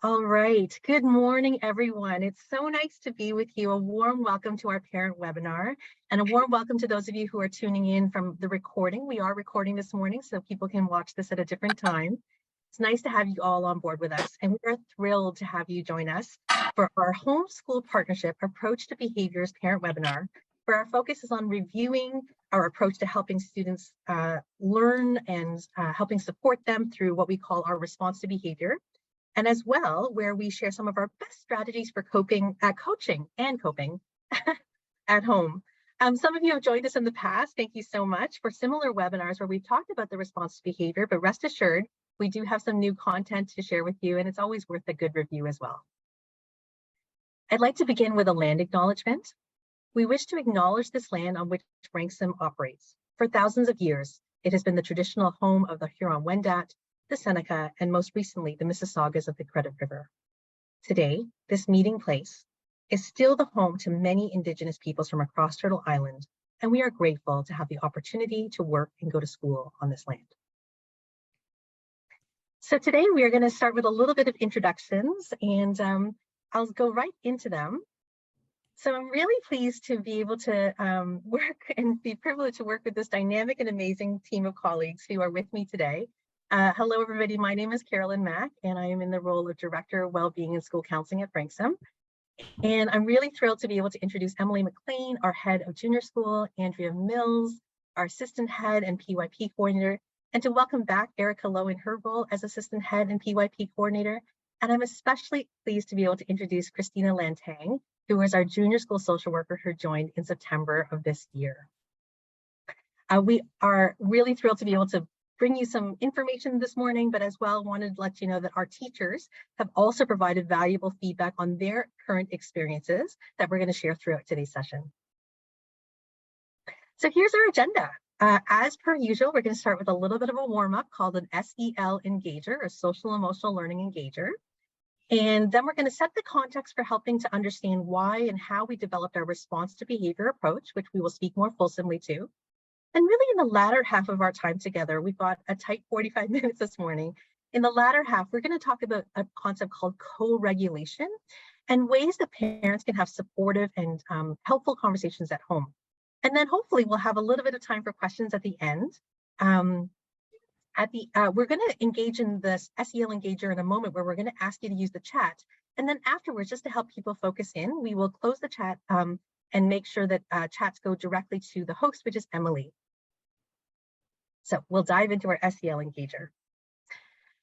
All right. Good morning, everyone. It's so nice to be with you. A warm welcome to our parent webinar and a warm welcome to those of you who are tuning in from the recording. We are recording this morning so people can watch this at a different time. It's nice to have you all on board with us, and we are thrilled to have you join us for our homeschool partnership approach to behaviors parent webinar, where our focus is on reviewing our approach to helping students learn and helping support them through what we call our response to behavior. And as well, where we share some of our best strategies for coaching and coping at home. Some of you have joined us in the past. Thank you so much for similar webinars where we've talked about the response to behavior, but rest assured, we do have some new content to share with you, and it's always worth a good review as well. I'd like to begin with a land acknowledgement. We wish to acknowledge this land on which Branksome operates. For thousands of years, it has been the traditional home of the Huron-Wendat, the Seneca, and most recently, the Mississaugas of the Credit River. Today, this meeting place is still the home to many Indigenous peoples from across Turtle Island, and we are grateful to have the opportunity to work and go to school on this land. So today we are going to start with a little bit of introductions, and I'll go right into them. So I'm really pleased to be able to work and be privileged to work with this dynamic and amazing team of colleagues who are with me today. Hello, everybody. My name is Carolyn Mack, and I am in the role of Director of Wellbeing and School Counseling at Branksome. And I'm really thrilled to be able to introduce Emily McLean, our head of junior school, Andrea Mills, our assistant head and PYP coordinator, and to welcome back Erica Lowe in her role as assistant head and PYP coordinator. And I'm especially pleased to be able to introduce Christina Lantang, who is our junior school social worker who joined in September of this year. We are really thrilled to be able to bring you some information this morning, but as well wanted to let you know that our teachers have also provided valuable feedback on their current experiences that we're going to share throughout today's session. So here's our agenda. As per usual, we're going to start with a little bit of a warm-up called an SEL engager, or social emotional learning engager. And then we're going to set the context for helping to understand why and how we developed our response to behavior approach, which we will speak more fulsomely to. And really in the latter half of our time together, we've got a tight 45 minutes this morning. In the latter half, we're going to talk about a concept called co-regulation and ways that parents can have supportive and helpful conversations at home. And then hopefully we'll have a little bit of time for questions at the end. We're going to engage in this SEL engager in a moment where we're going to ask you to use the chat. And then afterwards, just to help people focus in, we will close the chat and make sure that chats go directly to the host, which is Emily. So we'll dive into our SEL engager.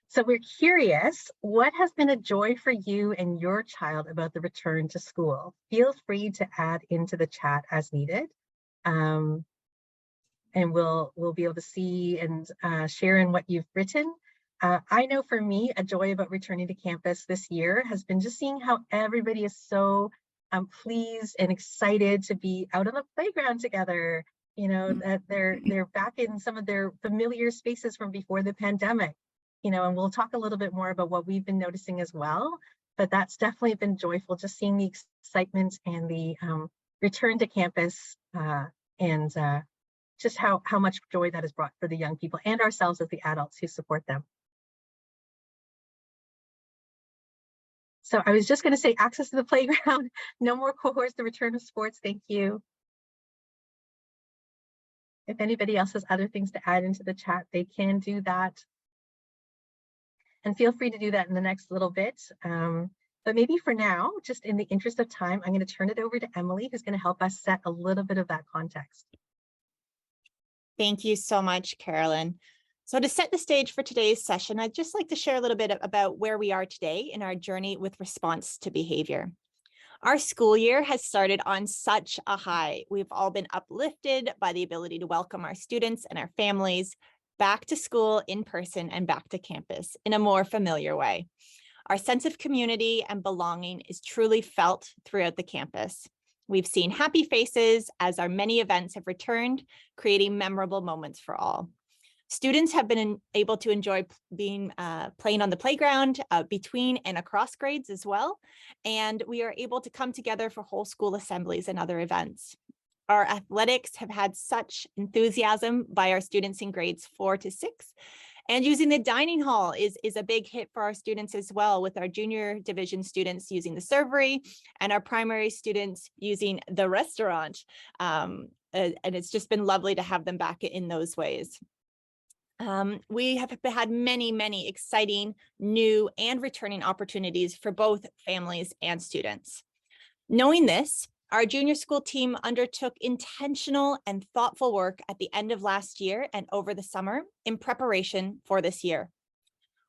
So we're curious, what has been a joy for you and your child about the return to school? Feel free to add into the chat as needed. And we'll be able to see and share in what you've written. I know for me, a joy about returning to campus this year has been just seeing how everybody is so pleased and excited to be out on the playground together. You know, that they're back in some of their familiar spaces from before the pandemic, you know, and we'll talk a little bit more about what we've been noticing as well, but that's definitely been joyful, just seeing the excitement and the return to campus and just how much joy that has brought for the young people and ourselves as the adults who support them. So I was just going to say access to the playground, no more cohorts, the return of sports, thank you. If anybody else has other things to add into the chat, they can do that. And feel free to do that in the next little bit. But maybe for now, just in the interest of time, I'm going to turn it over to Emily, who's going to help us set a little bit of that context. Thank you so much, Carolyn. So to set the stage for today's session, I'd just like to share a little bit about where we are today in our journey with response to behavior. Our school year has started on such a high. We've all been uplifted by the ability to welcome our students and our families back to school in person and back to campus in a more familiar way. Our sense of community and belonging is truly felt throughout the campus. We've seen happy faces as our many events have returned, creating memorable moments for all. Students have been able to enjoy playing on the playground between and across grades as well. And we are able to come together for whole school assemblies and other events. Our athletics have had such enthusiasm by our students in grades 4 to 6. And using the dining hall is a big hit for our students as well, with our junior division students using the servery and our primary students using the restaurant. And it's just been lovely to have them back in those ways. We have had many exciting new and returning opportunities for both families and students. Knowing this, our junior school team undertook intentional and thoughtful work at the end of last year and over the summer in preparation for this year.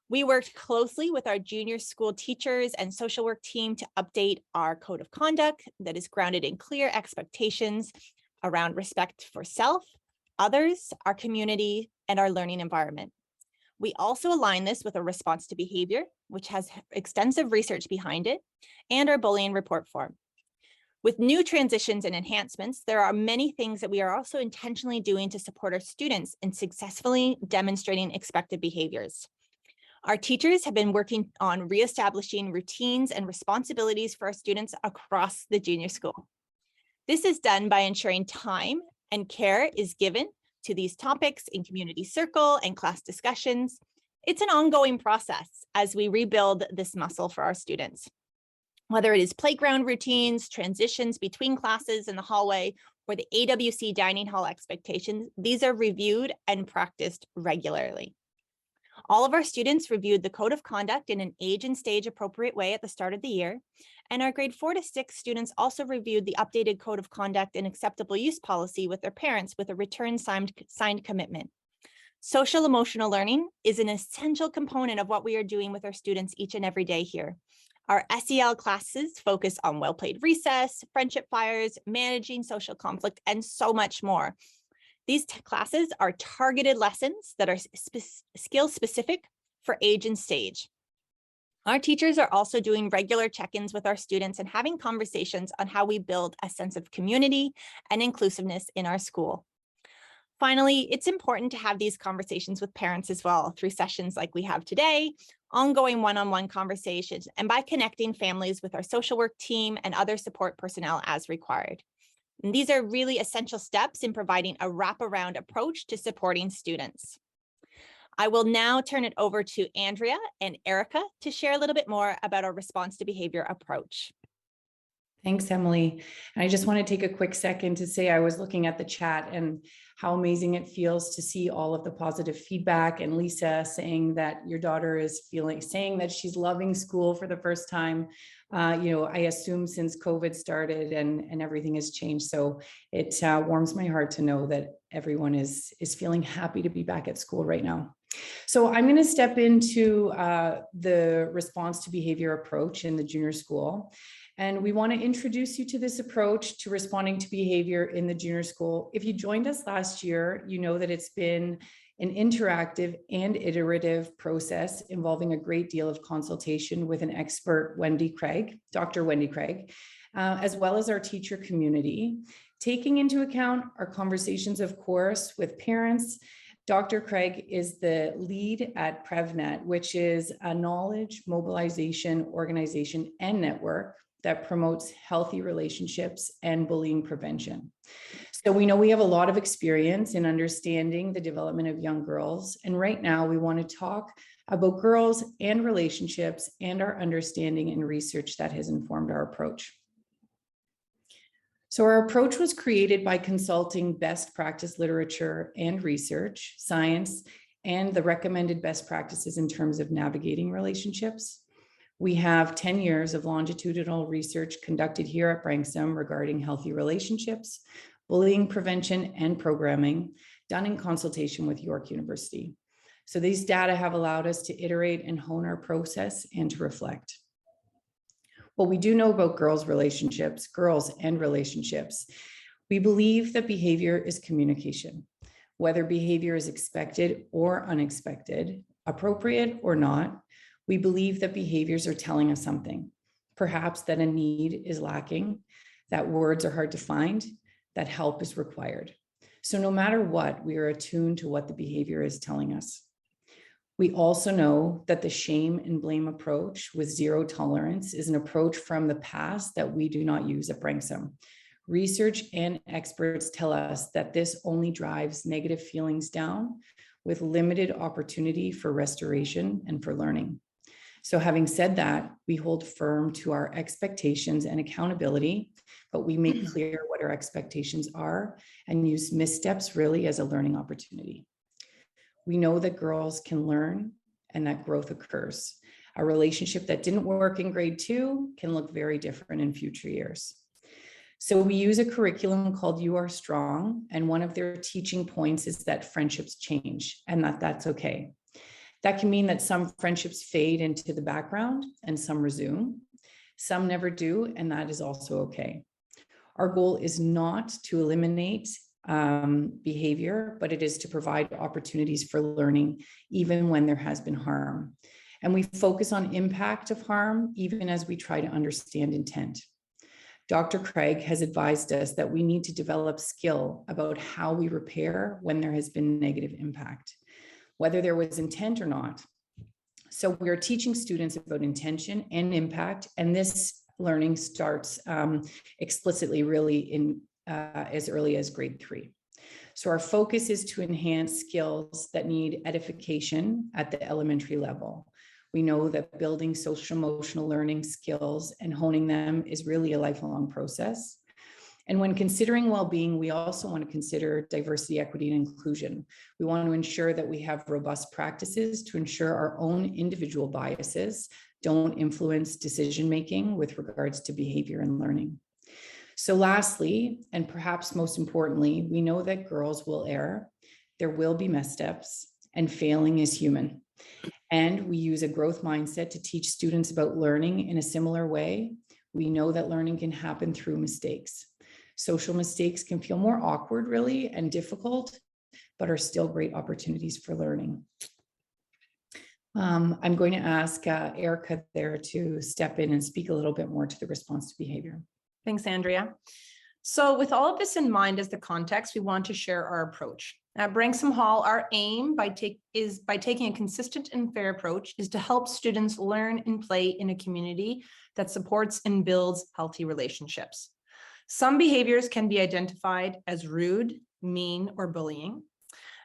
We worked closely with our junior school teachers and social work team to update our code of conduct that is grounded in clear expectations around respect for self, others, our community, and our learning environment. We also align this with a response to behavior, which has extensive research behind it, and our bullying report form. With new transitions and enhancements, there are many things that we are also intentionally doing to support our students in successfully demonstrating expected behaviors. Our teachers have been working on reestablishing routines and responsibilities for our students across the junior school. This is done by ensuring time and care is given to these topics in community circle and class discussions. It's an ongoing process as we rebuild this muscle for our students. Whether it is playground routines, transitions between classes in the hallway, or the AWC dining hall expectations, these are reviewed and practiced regularly. All of our students reviewed the code of conduct in an age and stage appropriate way at the start of the year. And our grade 4 to 6 students also reviewed the updated code of conduct and acceptable use policy with their parents with a return signed commitment. Social emotional learning is an essential component of what we are doing with our students each and every day here. Our SEL classes focus on well-played recess, friendship fires, managing social conflict, and so much more. These classes are targeted lessons that are skill specific for age and stage. Our teachers are also doing regular check-ins with our students and having conversations on how we build a sense of community and inclusiveness in our school. Finally, it's important to have these conversations with parents as well through sessions like we have today, ongoing one-on-one conversations, and by connecting families with our social work team and other support personnel as required. And these are really essential steps in providing a wraparound approach to supporting students. I will now turn it over to Andrea and Erica to share a little bit more about our response to behavior approach. Thanks, Emily. And I just want to take a quick second to say I was looking at the chat and how amazing it feels to see all of the positive feedback, and Lisa saying that your daughter is saying that she's loving school for the first time. I assume since COVID started and everything has changed. So it warms my heart to know that everyone is feeling happy to be back at school right now. So I'm going to step into the response to behavior approach in the junior school. And we want to introduce you to this approach to responding to behavior in the junior school. If you joined us last year, you know that it's been an interactive and iterative process involving a great deal of consultation with an expert, Dr. Wendy Craig, as well as our teacher community, taking into account our conversations, of course, with parents. Dr. Craig is the lead at PrevNet, which is a knowledge mobilization organization and network that promotes healthy relationships and bullying prevention. So we know we have a lot of experience in understanding the development of young girls. And right now we want to talk about girls and relationships and our understanding and research that has informed our approach. So our approach was created by consulting best practice literature and research, science, and the recommended best practices in terms of navigating relationships. We have 10 years of longitudinal research conducted here at Branksome regarding healthy relationships, bullying prevention, and programming done in consultation with York University. So these data have allowed us to iterate and hone our process and to reflect. What we do know about girls and relationships, we believe that behavior is communication. Whether behavior is expected or unexpected, appropriate or not, we believe that behaviors are telling us something. Perhaps that a need is lacking, that words are hard to find, that help is required. So no matter what, we are attuned to what the behavior is telling us. We also know that the shame and blame approach with zero tolerance is an approach from the past that we do not use at Branksome. Research and experts tell us that this only drives negative feelings down, with limited opportunity for restoration and for learning. So having said that, we hold firm to our expectations and accountability, but we make clear what our expectations are and use missteps really as a learning opportunity. We know that girls can learn and that growth occurs. A relationship that didn't work in grade 2 can look very different in future years. So we use a curriculum called You Are Strong, and one of their teaching points is that friendships change and that's okay. That can mean that some friendships fade into the background and some resume. Some never do, and that is also okay. Our goal is not to eliminate behavior, but it is to provide opportunities for learning even when there has been harm. And we focus on impact of harm even as we try to understand intent. Dr. Craig has advised us that we need to develop skill about how we repair when there has been negative impact, whether there was intent or not. So we're teaching students about intention and impact, and this learning starts explicitly really in as early as grade 3. So our focus is to enhance skills that need edification at the elementary level. We know that building social emotional learning skills and honing them is really a lifelong process. And when considering well-being, we also want to consider diversity, equity, and inclusion. We want to ensure that we have robust practices to ensure our own individual biases don't influence decision-making with regards to behavior and learning. So lastly, and perhaps most importantly, we know that girls will err, there will be missteps, and failing is human. And we use a growth mindset to teach students about learning in a similar way. We know that learning can happen through mistakes. Social mistakes can feel more awkward, really, and difficult, but are still great opportunities for learning. I'm going to ask Erica there to step in and speak a little bit more to the response to behavior. Thanks, Andrea. So with all of this in mind as the context, we want to share our approach. At Branksome Hall, our aim by taking a consistent and fair approach is to help students learn and play in a community that supports and builds healthy relationships. Some behaviors can be identified as rude, mean, or bullying.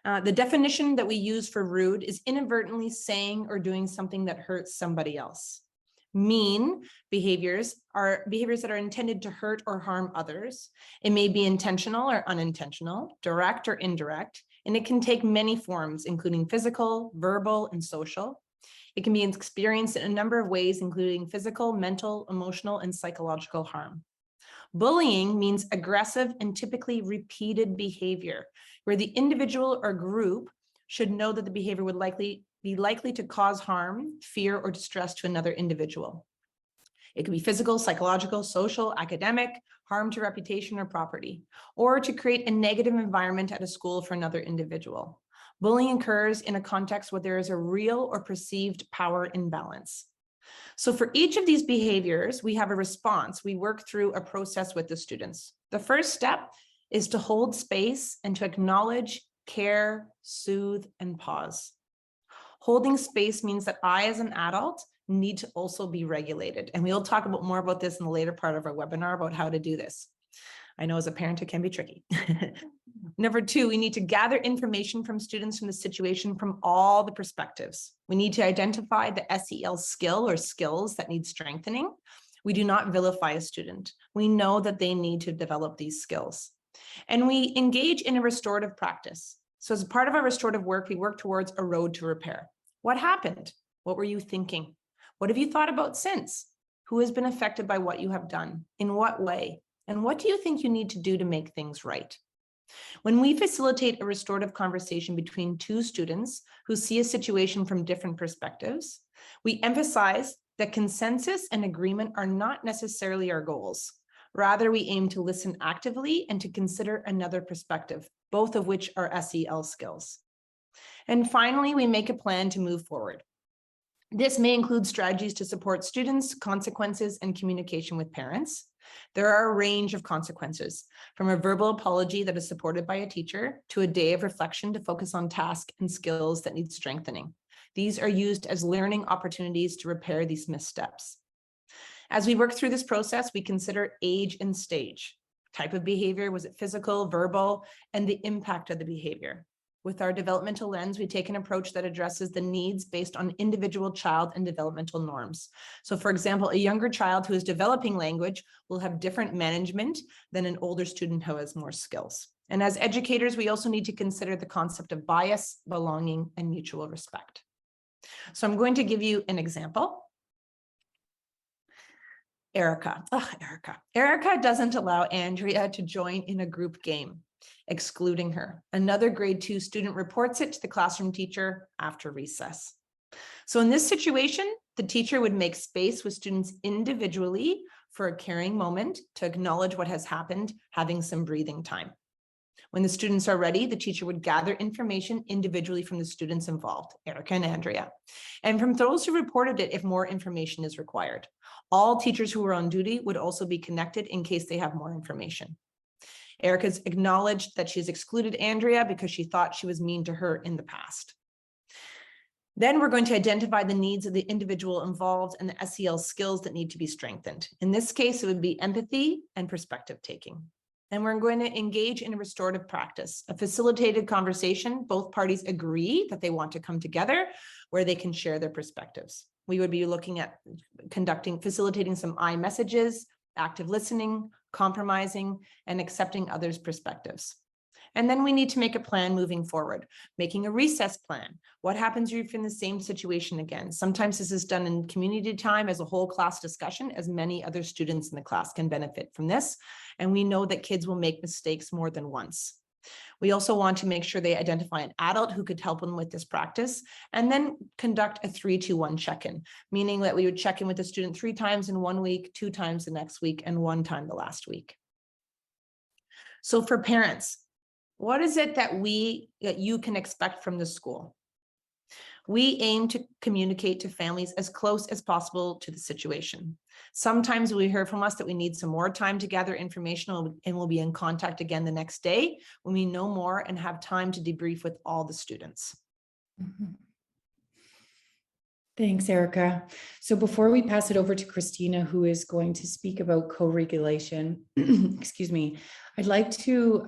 The definition that we use for rude is inadvertently saying or doing something that hurts somebody else. Mean behaviors are behaviors that are intended to hurt or harm others. It may be intentional or unintentional, direct or indirect, and it can take many forms, including physical, verbal, and social. It can be experienced in a number of ways, including physical, mental, emotional, and psychological harm. Bullying means aggressive and typically repeated behavior, where the individual or group should know that the behavior would be likely to cause harm, fear, or distress to another individual. It can be physical, psychological, social, academic, harm to reputation or property, or to create a negative environment at a school for another individual. Bullying occurs in a context where there is a real or perceived power imbalance. So for each of these behaviors, we have a response. We work through a process with the students. The first step is to hold space and to acknowledge, care, soothe, and pause. Holding space means that I, as an adult, need to also be regulated. And we'll talk more about this in the later part of our webinar about how to do this. I know as a parent, it can be tricky. Number 2, we need to gather information from students from the situation from all the perspectives. We need to identify the SEL skill or skills that need strengthening. We do not vilify a student. We know that they need to develop these skills. And we engage in a restorative practice. So as part of our restorative work, we work towards a road to repair. What happened? What were you thinking? What have you thought about since? Who has been affected by what you have done? In what way? And what do you think you need to do to make things right? When we facilitate a restorative conversation between two students who see a situation from different perspectives, we emphasize that consensus and agreement are not necessarily our goals. Rather, we aim to listen actively and to consider another perspective, both of which are SEL skills. And finally, we make a plan to move forward. This may include strategies to support students, consequences, and communication with parents. There are a range of consequences, from a verbal apology that is supported by a teacher to a day of reflection to focus on tasks and skills that need strengthening. These are used as learning opportunities to repair these missteps. As we work through this process, we consider age and stage. Type of behavior, was it physical, verbal, and the impact of the behavior. With our developmental lens, we take an approach that addresses the needs based on individual child and developmental norms. So for example, a younger child who is developing language will have different management than an older student who has more skills. And as educators, we also need to consider the concept of bias, belonging, and mutual respect. So I'm going to give you an example. Erica. Erica doesn't allow Andrea to join in a group game, excluding her. Another grade 2 student reports it to the classroom teacher after recess. So in this situation, the teacher would make space with students individually for a caring moment to acknowledge what has happened, having some breathing time. When the students are ready, the teacher would gather information individually from the students involved, Erica and Andrea, and from those who reported it if more information is required. All teachers who were on duty would also be connected in case they have more information. Erica's acknowledged that she's excluded Andrea because she thought she was mean to her in the past. Then we're going to identify the needs of the individual involved and the SEL skills that need to be strengthened. In this case, it would be empathy and perspective taking. And we're going to engage in a restorative practice, a facilitated conversation. Both parties agree that they want to come together where they can share their perspectives. We would be looking at facilitating some I messages, active listening, compromising, and accepting others' perspectives. And then we need to make a plan moving forward, making a recess plan. What happens if you're in the same situation again? Sometimes this is done in community time as a whole class discussion, as many other students in the class can benefit from this. And we know that kids will make mistakes more than once. We also want to make sure they identify an adult who could help them with this practice, and then conduct a 3-2-1 check-in, meaning that we would check in with the student 3 times in 1 week, 2 times the next week, and 1 time the last week. So for parents, what is it that you can expect from the school? We aim to communicate to families as close as possible to the situation. Sometimes we hear from us that we need some more time to gather information, and we'll be in contact again the next day when we know more and have time to debrief with all the students. Mhm. Thanks, Erica. So before we pass it over to Christina, who is going to speak about co-regulation, excuse me, I'd like to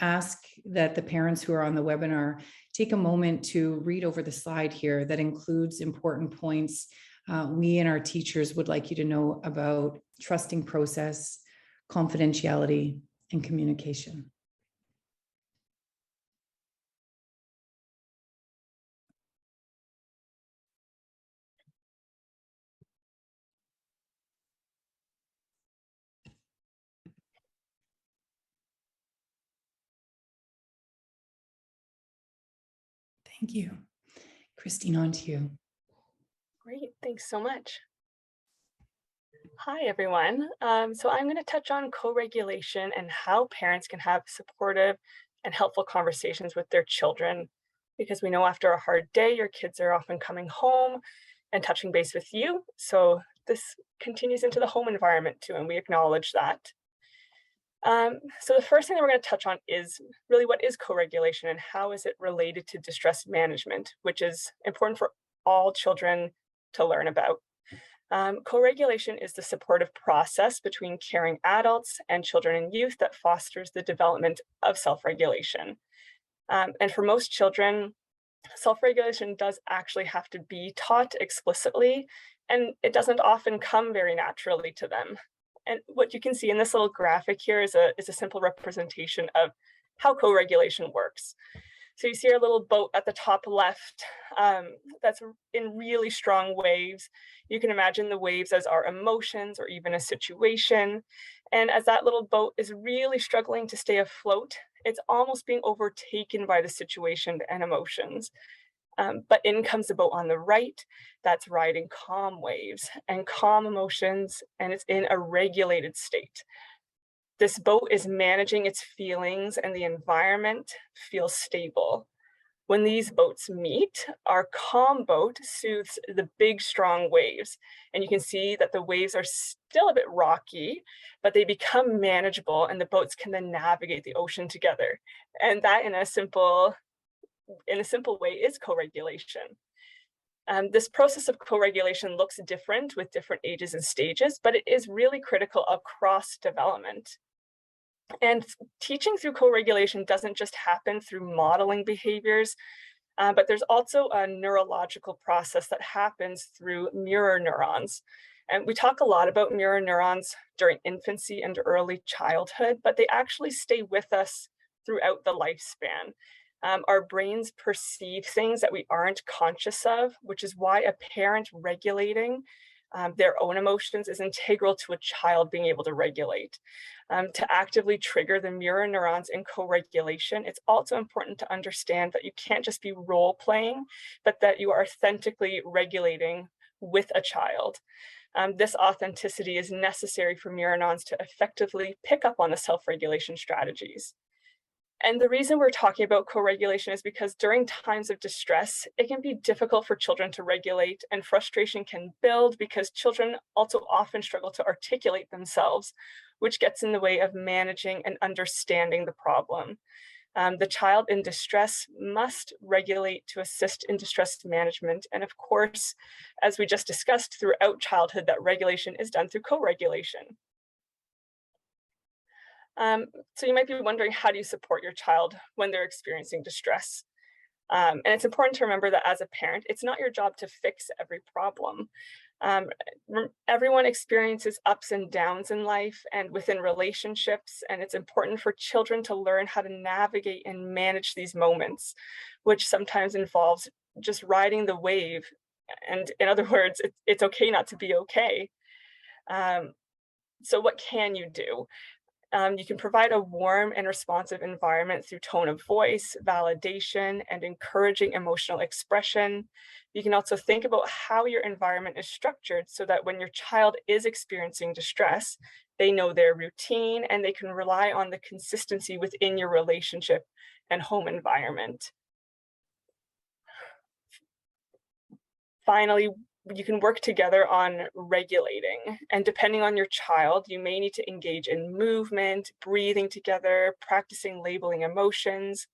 ask that the parents who are on the webinar take a moment to read over the slide here that includes important points we and our teachers would like you to know about trusting process, confidentiality, and communication. Thank you. Christine, on to you. Great, thanks so much. Hi, everyone. So I'm going to touch on co-regulation and how parents can have supportive and helpful conversations with their children, because we know after a hard day, your kids are often coming home and touching base with you. So this continues into the home environment too, and we acknowledge that. So the first thing that we're going to touch on is really what is co-regulation and how is it related to distress management, which is important for all children to learn about. Co-regulation is the supportive process between caring adults and children and youth that fosters the development of self-regulation. And for most children, self-regulation does actually have to be taught explicitly, and it doesn't often come very naturally to them. And what you can see in this little graphic here is a simple representation of how co-regulation works. So you see our little boat at the top left that's in really strong waves. You can imagine the waves as our emotions or even a situation. And as that little boat is really struggling to stay afloat, it's almost being overtaken by the situation and emotions. But in comes the boat on the right that's riding calm waves and calm emotions, and it's in a regulated state. This boat is managing its feelings and the environment feels stable. When these boats meet, our calm boat soothes the big, strong waves. And you can see that the waves are still a bit rocky, but they become manageable and the boats can then navigate the ocean together. And that in a simple way is co-regulation. This process of co-regulation looks different with different ages and stages, but it is really critical across development. And teaching through co-regulation doesn't just happen through modeling behaviors, but there's also a neurological process that happens through mirror neurons. And we talk a lot about mirror neurons during infancy and early childhood, but they actually stay with us throughout the lifespan. Our brains perceive things that we aren't conscious of, which is why a parent regulating their own emotions is integral to a child being able to regulate. To actively trigger the mirror neurons in co-regulation, it's also important to understand that you can't just be role playing, but that you are authentically regulating with a child. This authenticity is necessary for mirror neurons to effectively pick up on the self-regulation strategies. And the reason we're talking about co-regulation is because during times of distress, it can be difficult for children to regulate, and frustration can build because children also often struggle to articulate themselves, which gets in the way of managing and understanding the problem. The child in distress must regulate to assist in distress management. And of course, as we just discussed throughout childhood, that regulation is done through co-regulation. So you might be wondering, how do you support your child when they're experiencing distress? And it's important to remember that as a parent, it's not your job to fix every problem. Everyone experiences ups and downs in life and within relationships, and it's important for children to learn how to navigate and manage these moments, which sometimes involves just riding the wave. And in other words, it's okay not to be okay. So what can you do? You can provide a warm and responsive environment through tone of voice, validation, and encouraging emotional expression. You can also think about how your environment is structured so that when your child is experiencing distress, they know their routine and they can rely on the consistency within your relationship and home environment. Finally, you can work together on regulating, and depending on your child, you may need to engage in movement, breathing together, practicing labeling emotions.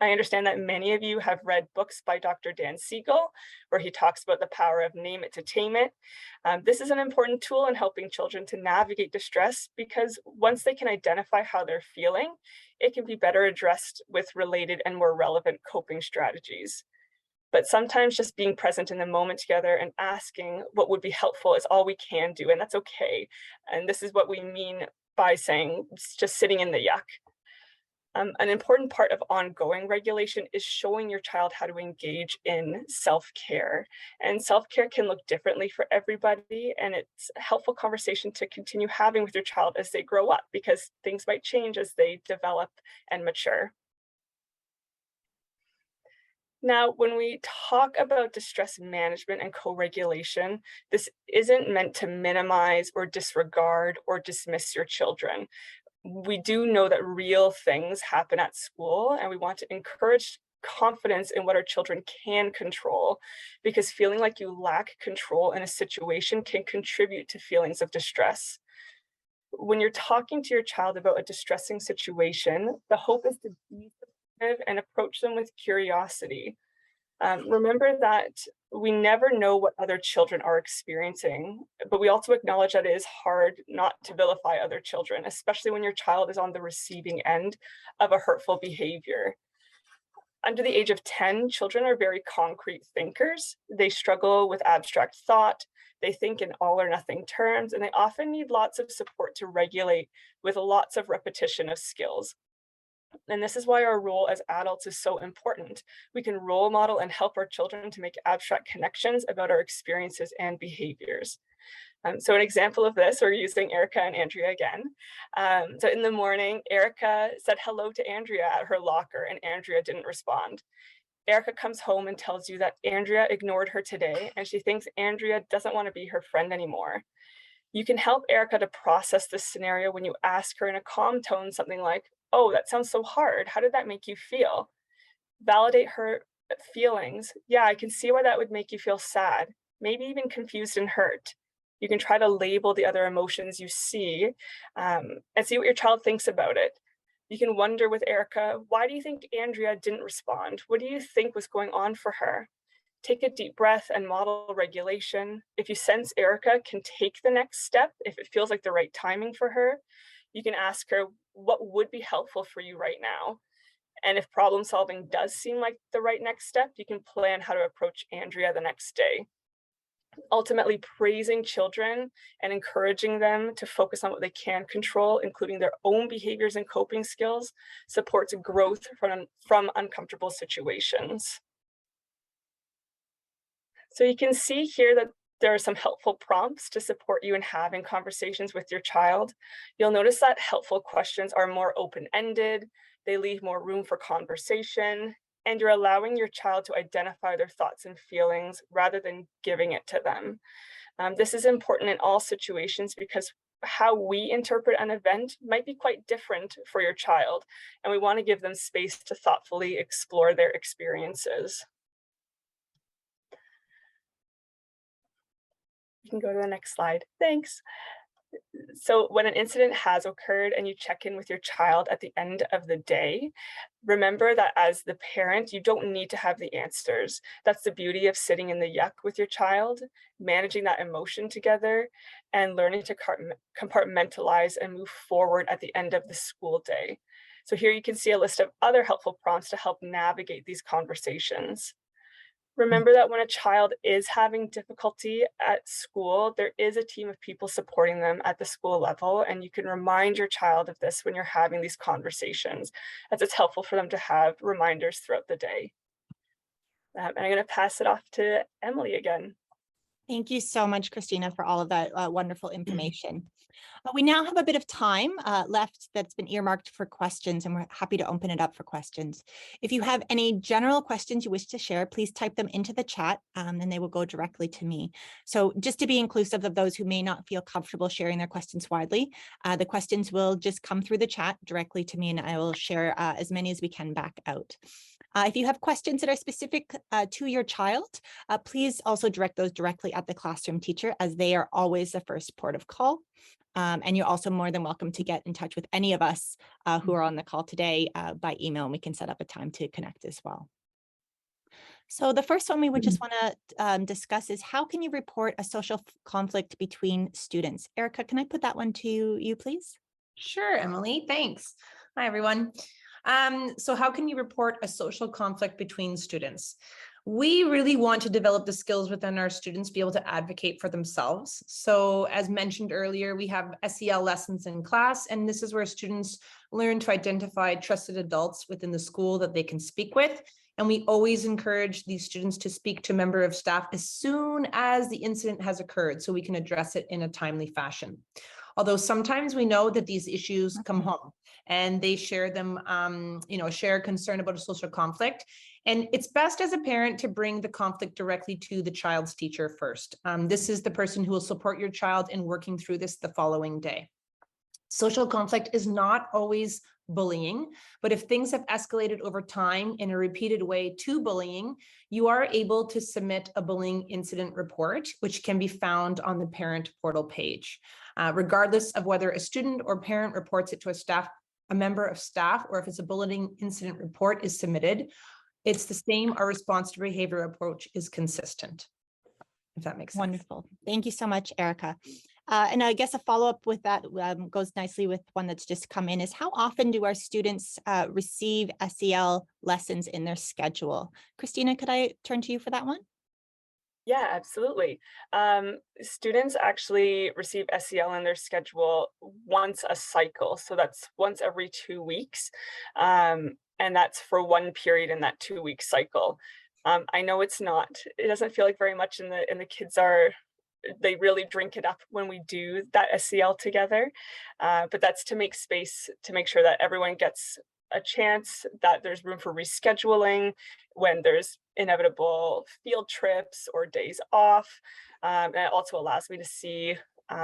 I understand that many of you have read books by Dr. Dan Siegel, where he talks about the power of name it to tame it. This is an important tool in helping children to navigate distress, because once they can identify how they're feeling, it can be better addressed with related and more relevant coping strategies. But sometimes just being present in the moment together and asking what would be helpful is all we can do, and that's okay. And this is what we mean by saying just sitting in the yuck. An important part of ongoing regulation is showing your child how to engage in self-care. And self-care can look differently for everybody, and it's a helpful conversation to continue having with your child as they grow up, because things might change as they develop and mature. Now, when we talk about distress management and co-regulation, this isn't meant to minimize or disregard or dismiss your children. We do know that real things happen at school, and we want to encourage confidence in what our children can control, because feeling like you lack control in a situation can contribute to feelings of distress. When you're talking to your child about a distressing situation, the hope is to be supportive and approach them with curiosity. Remember that we never know what other children are experiencing, but we also acknowledge that it is hard not to vilify other children, especially when your child is on the receiving end of a hurtful behavior. Under the age of 10, children are very concrete thinkers. They struggle with abstract thought. They think in all or nothing terms, and they often need lots of support to regulate with lots of repetition of skills. And this is why our role as adults is so important. We can role model and help our children to make abstract connections about our experiences and behaviors. So an example of this, we're using Erica and Andrea again. So in the morning, Erica said hello to Andrea at her locker, and Andrea didn't respond. Erica comes home and tells you that Andrea ignored her today, and she thinks Andrea doesn't want to be her friend anymore. You can help Erica to process this scenario when you ask her in a calm tone something like, "Oh, that sounds so hard. How did that make you feel?" Validate her feelings. "Yeah, I can see why that would make you feel sad, maybe even confused and hurt." You can try to label the other emotions you see and see what your child thinks about it. You can wonder with Erica, why do you think Andrea didn't respond? What do you think was going on for her? Take a deep breath and model regulation. If you sense Erica can take the next step, if it feels like the right timing for her, you can ask her, what would be helpful for you right now. And if problem solving does seem like the right next step, you can plan how to approach Andrea the next day. Ultimately, praising children and encouraging them to focus on what they can control, including their own behaviors and coping skills, supports growth from uncomfortable situations. So you can see here that there are some helpful prompts to support you in having conversations with your child. You'll notice that helpful questions are more open-ended, they leave more room for conversation, and you're allowing your child to identify their thoughts and feelings rather than giving it to them. This is important in all situations because how we interpret an event might be quite different for your child, and we want to give them space to thoughtfully explore their experiences. You can go to the next slide. Thanks. So when an incident has occurred and you check in with your child at the end of the day, remember that as the parent, you don't need to have the answers. That's the beauty of sitting in the yuck with your child, managing that emotion together, and learning to compartmentalize and move forward at the end of the school day. So here you can see a list of other helpful prompts to help navigate these conversations. Remember that when a child is having difficulty at school, there is a team of people supporting them at the school level, and you can remind your child of this when you're having these conversations, as it's helpful for them to have reminders throughout the day. And I'm going to pass it off to Emily again. Thank you so much, Christina, for all of that wonderful information. We now have a bit of time left that's been earmarked for questions, and we're happy to open it up for questions. If you have any general questions you wish to share, please type them into the chat and they will go directly to me. So just to be inclusive of those who may not feel comfortable sharing their questions widely, the questions will just come through the chat directly to me, and I will share as many as we can back out. If you have questions that are specific to your child, please also direct those directly at the classroom teacher, as they are always the first port of call. And you're also more than welcome to get in touch with any of us who are on the call today by email, and we can set up a time to connect as well. So the first one we would just want to discuss is, how can you report a social conflict between students? Erica, can I put that one to you, please? Sure, Emily, thanks. Hi, everyone. So how can you report a social conflict between students? We really want to develop the skills within our students to be able to advocate for themselves. So as mentioned earlier, we have SEL lessons in class, and this is where students learn to identify trusted adults within the school that they can speak with. And we always encourage these students to speak to a member of staff as soon as the incident has occurred, so we can address it in a timely fashion. Although sometimes we know that these issues come home and they share them, share concern about a social conflict. And it's best as a parent to bring the conflict directly to the child's teacher first. This is the person who will support your child in working through this the following day. Social conflict is not always bullying, but if things have escalated over time in a repeated way to bullying, you are able to submit a bullying incident report, which can be found on the parent portal page. Regardless of whether a student or parent reports it to a member of staff, or if it's a bullying incident report is submitted, it's the same. Our response to behavior approach is consistent, if that makes sense. Wonderful. Thank you so much, Erica. And I guess a follow-up with that goes nicely with one that's just come in, is how often do our students receive SEL lessons in their schedule? Christina, could I turn to you for that one? Yeah, absolutely. Students actually receive SEL in their schedule once a cycle. So that's once every 2 weeks. And that's for one period in that 2-week cycle. I know it doesn't feel like very much, and the kids they really drink it up when we do that SEL together. But that's to make space, to make sure that everyone gets a chance, that there's room for rescheduling when there's inevitable field trips or days off. And it also allows me to see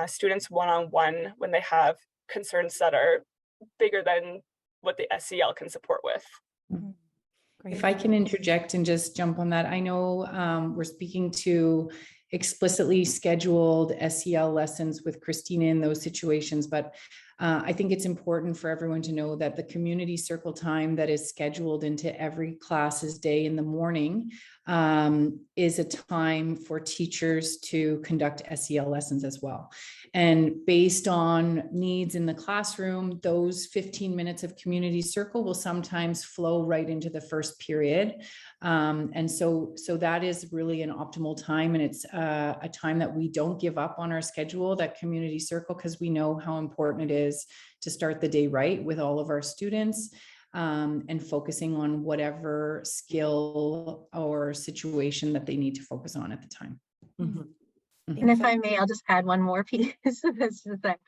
students one-on-one when they have concerns that are bigger than what the SEL can support with. Great. If I can interject and just jump on that, I know we're speaking to explicitly scheduled SEL lessons with Christina in those situations, but I think it's important for everyone to know that the community circle time that is scheduled into every class's day in the morning is a time for teachers to conduct SEL lessons as well. And based on needs in the classroom, those 15 minutes of community circle will sometimes flow right into the first period. And so that is really an optimal time. And it's a time that we don't give up on our schedule, that community circle, because we know how important it is to start the day right with all of our students, and focusing on whatever skill or situation that they need to focus on at the time. Mm-hmm. And if I may, I'll just add one more piece. This is that,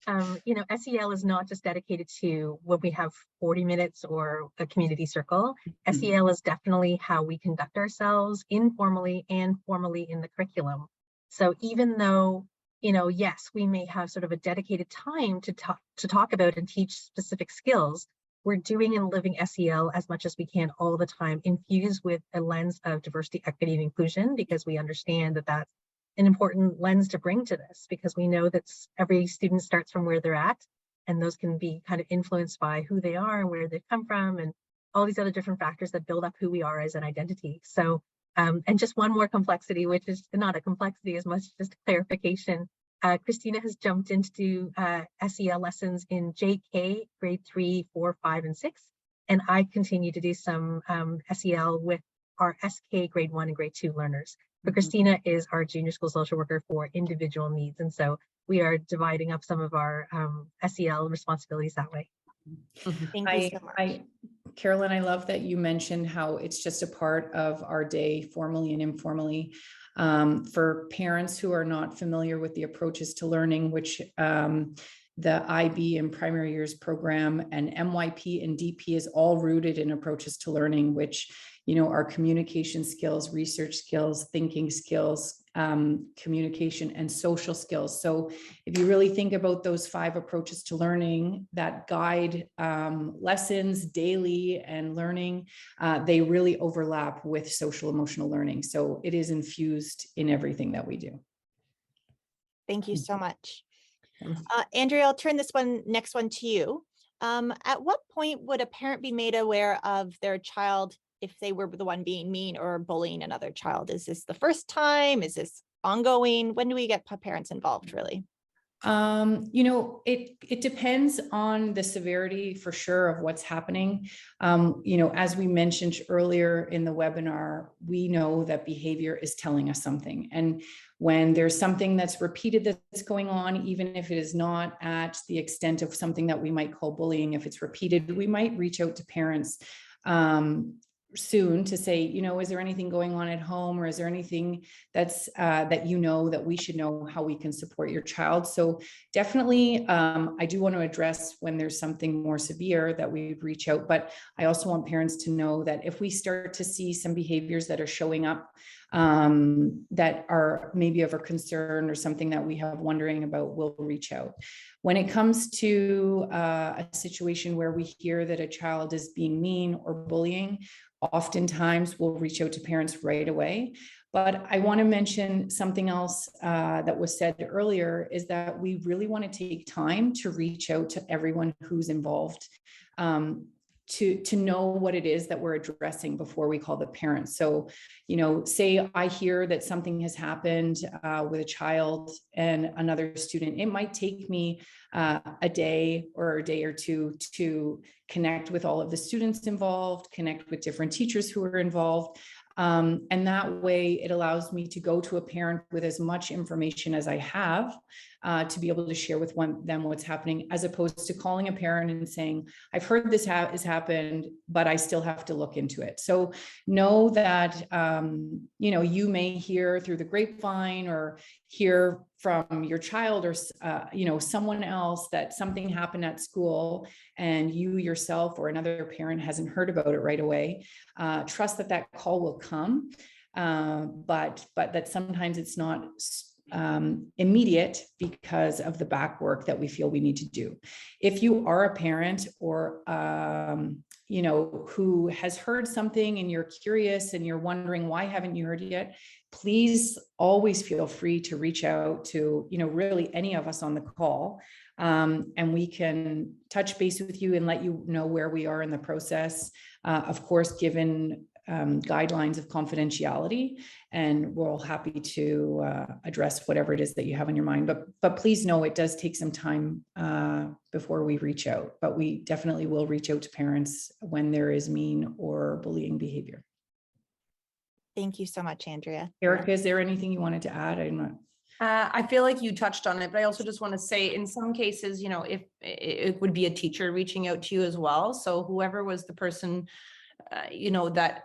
SEL is not just dedicated to when we have 40 minutes or a community circle. SEL is definitely how we conduct ourselves informally and formally in the curriculum. So even though, yes, we may have sort of a dedicated time to talk about and teach specific skills, we're doing and living SEL as much as we can all the time, infused with a lens of diversity, equity, and inclusion, because we understand that that's an important lens to bring to this, because we know that every student starts from where they're at, and those can be kind of influenced by who they are and where they've come from and all these other different factors that build up who we are as an identity. So, and just one more complexity, which is not a complexity as much as just clarification. Christina has jumped into SEL lessons in JK, grade 3, 4, 5, and 6. And I continue to do some SEL with our SK grade 1 and grade 2 learners. But Christina is our junior school social worker for individual needs. And so we are dividing up some of our SEL responsibilities that way. Thank you so much. Carolyn, I love that you mentioned how it's just a part of our day, formally and informally. For parents who are not familiar with the approaches to learning, which the IB and primary years program and MYP and DP is all rooted in approaches to learning, which, are communication skills, research skills, thinking skills, communication, and social skills. So if you really think about those 5 approaches to learning that guide lessons daily and learning, they really overlap with social emotional learning. So it is infused in everything that we do. Thank you so much. Andrea, I'll turn this next one to you. At what point would a parent be made aware of their child if they were the one being mean or bullying another child? Is this the first time? Is this ongoing? When do we get parents involved, really? It depends on the severity for sure of what's happening. As we mentioned earlier in the webinar, we know that behavior is telling us something. And when there's something that's repeated that's going on, even if it is not at the extent of something that we might call bullying, if it's repeated, we might reach out to parents soon to say, is there anything going on at home, or is there anything that's that we should know how we can support your child? So definitely, I do want to address when there's something more severe that we reach out, but I also want parents to know that if we start to see some behaviors that are showing up that are maybe of a concern or something that we have wondering about, we'll reach out. When it comes to a situation where we hear that a child is being mean or bullying, oftentimes we'll reach out to parents right away. But I want to mention something else that was said earlier, is that we really want to take time to reach out to everyone who's involved, to know what it is that we're addressing before we call the parents. So, say I hear that something has happened with a child and another student, it might take me a day or a day or two to connect with all of the students involved, connect with different teachers who are involved. And that way it allows me to go to a parent with as much information as I have to be able to share with them what's happening, as opposed to calling a parent and saying, I've heard this has happened, but I still have to look into it. So know that, you may hear through the grapevine or hear from your child or, someone else that something happened at school and you yourself or another parent hasn't heard about it right away. Trust that call will come, but that sometimes it's not immediate because of the back work that we feel we need to do. If you are a parent or who has heard something and you're curious and you're wondering why haven't you heard it yet, please always feel free to reach out to really any of us on the call, and we can touch base with you and let you know where we are in the process, of course given guidelines of confidentiality, and we're all happy to address whatever it is that you have on your mind. But please know it does take some time before we reach out, but we definitely will reach out to parents when there is mean or bullying behavior. Thank you so much, Andrea. Erica, is there anything you wanted to add? I'm not. I feel like you touched on it, but I also just want to say in some cases, if it would be a teacher reaching out to you as well. So whoever was the person, that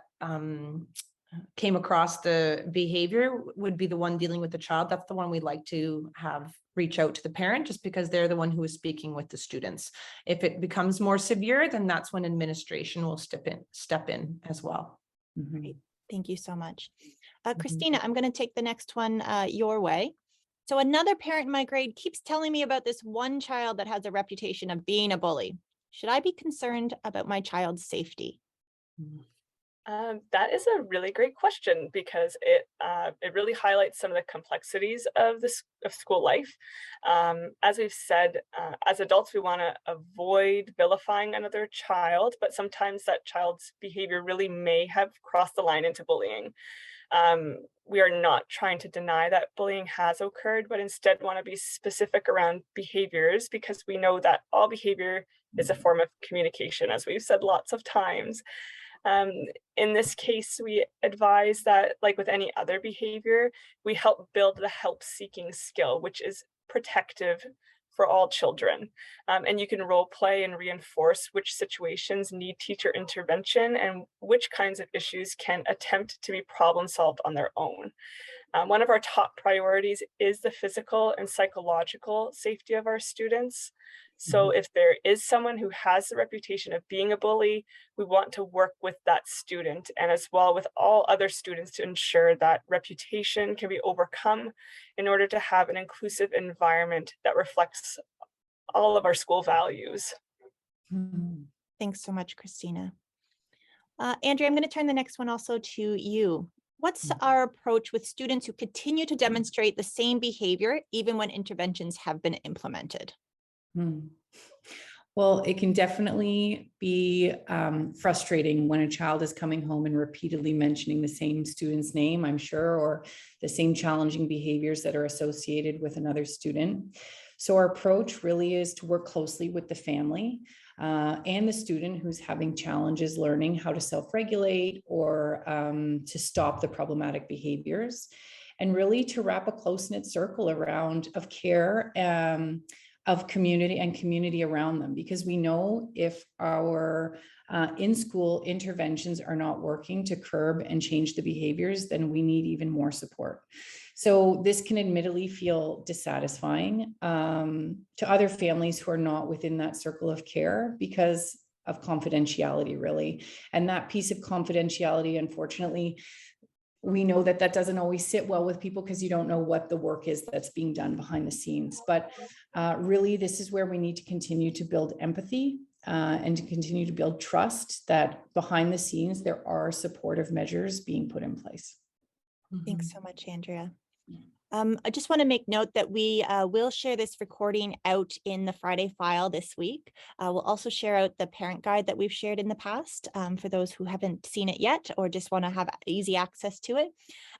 came across the behavior would be the one dealing with the child. That's the one we'd like to have reach out to the parent, just because they're the one who is speaking with the students. If it becomes more severe, then that's when administration will step in as well. Mm-hmm. Great. Thank you so much. Christina, I'm going to take the next one your way. So another parent in my grade keeps telling me about this one child that has a reputation of being a bully. Should I be concerned about my child's safety? That is a really great question, because it really highlights some of the complexities of school life. As we've said, as adults, we want to avoid vilifying another child, but sometimes that child's behavior really may have crossed the line into bullying. We are not trying to deny that bullying has occurred, but instead want to be specific around behaviors, because we know that all behavior is a form of communication, as we've said lots of times. In this case, we advise that, like with any other behavior, we help build the help-seeking skill, which is protective for all children. And you can role play and reinforce which situations need teacher intervention and which kinds of issues can attempt to be problem solved on their own. One of our top priorities is the physical and psychological safety of our students. So if there is someone who has the reputation of being a bully, we want to work with that student, and as well with all other students, to ensure that reputation can be overcome in order to have an inclusive environment that reflects all of our school values. Thanks so much, Christina. Andrea, I'm going to turn the next one also to you. What's our approach with students who continue to demonstrate the same behavior even when interventions have been implemented? Well, it can definitely be frustrating when a child is coming home and repeatedly mentioning the same student's name, I'm sure, or the same challenging behaviors that are associated with another student. So our approach really is to work closely with the family and the student who's having challenges learning how to self-regulate or to stop the problematic behaviors, and really to wrap a close-knit circle of care, of community around them, because we know if our in-school interventions are not working to curb and change the behaviors, then we need even more support. So this can admittedly feel dissatisfying to other families who are not within that circle of care because of confidentiality, really. And that piece of confidentiality, unfortunately, we know that doesn't always sit well with people because you don't know what the work is that's being done behind the scenes. But really, this is where we need to continue to build empathy and to continue to build trust that behind the scenes, there are supportive measures being put in place. Thanks so much, Andrea. I just want to make note that we will share this recording out in the Friday file this week. We'll also share out the parent guide that we've shared in the past for those who haven't seen it yet or just want to have easy access to it.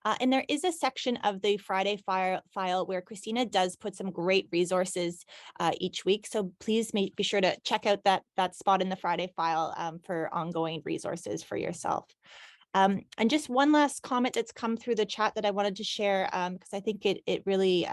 And there is a section of the Friday file where Christina does put some great resources each week. So please be sure to check out that spot in the Friday file for ongoing resources for yourself. And just one last comment that's come through the chat that I wanted to share, because I think it really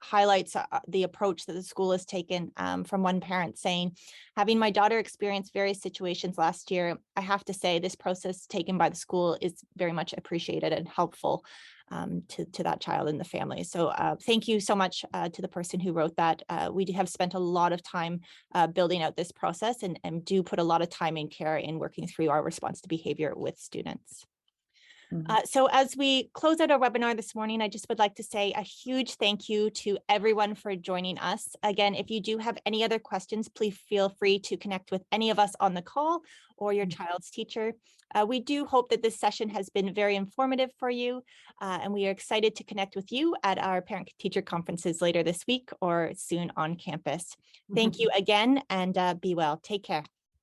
highlights the approach that the school has taken, from one parent saying, having my daughter experience various situations last year, I have to say this process taken by the school is very much appreciated and helpful to that child and the family. So thank you so much to the person who wrote that. We have spent a lot of time building out this process and do put a lot of time and care in working through our response to behavior with students. So as we close out our webinar this morning, I just would like to say a huge thank you to everyone for joining us. Again, if you do have any other questions, please feel free to connect with any of us on the call or your child's teacher. We do hope that this session has been very informative for you, and we are excited to connect with you at our parent-teacher conferences later this week or soon on campus. Thank you again, and be well. Take care.